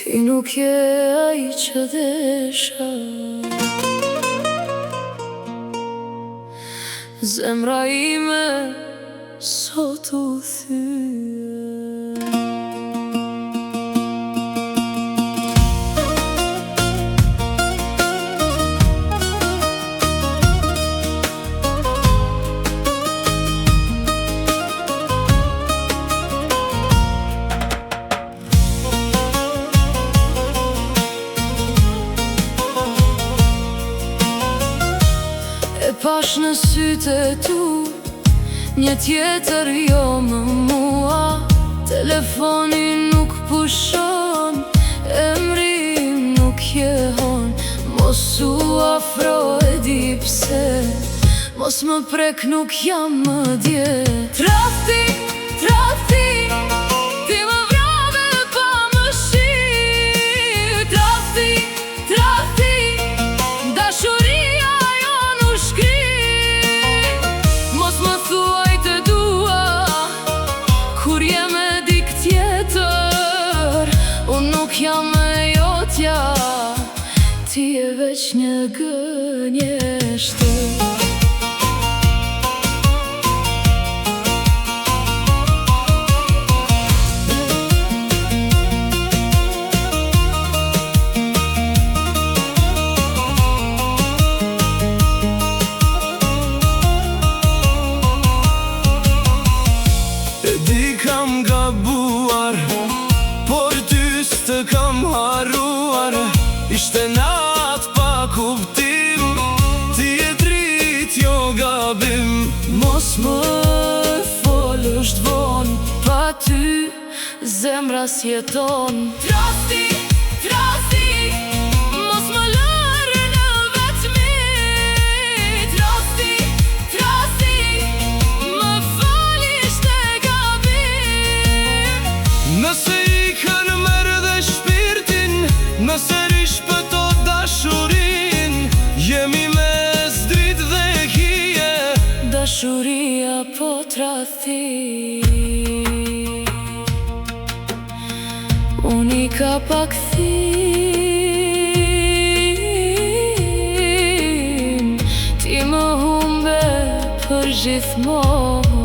Ti nuk je ai që desha. Zemra ime sot u thye. E pash në sytë e tu një tjetër jo më mua. Telefoni nuk pushon, emri nuk jehon. Mos u afro e di pse, mos më prek nuk jam më dje. Tradhti, tradhti, ti më vrave pa më shi. Tradhti, tradhti, dashuria jo nuk shkri. Mos më thuaj të dua, kur jem e dik tjetër. Unë nuk jam e jotja, ti e veç një gënjeshtër. Kam gabuar, por ty s'të kam harruar. Ishte nat pa kuptim, ti e drit jo gabim. Mos më fol është von, pa ty zemra s'jeton. Tradhti, tradhti, mos më lërë në vetmi. Tradhti, tradhti, më fal ishte gabim. Nëse i kanë merë dhe shpirtin, nëse rish pëto dashurin, jemi mes drit dhe hije. Dashuria po tradhti, unë i ka pakthim. Ti më humbe për gjithmonë.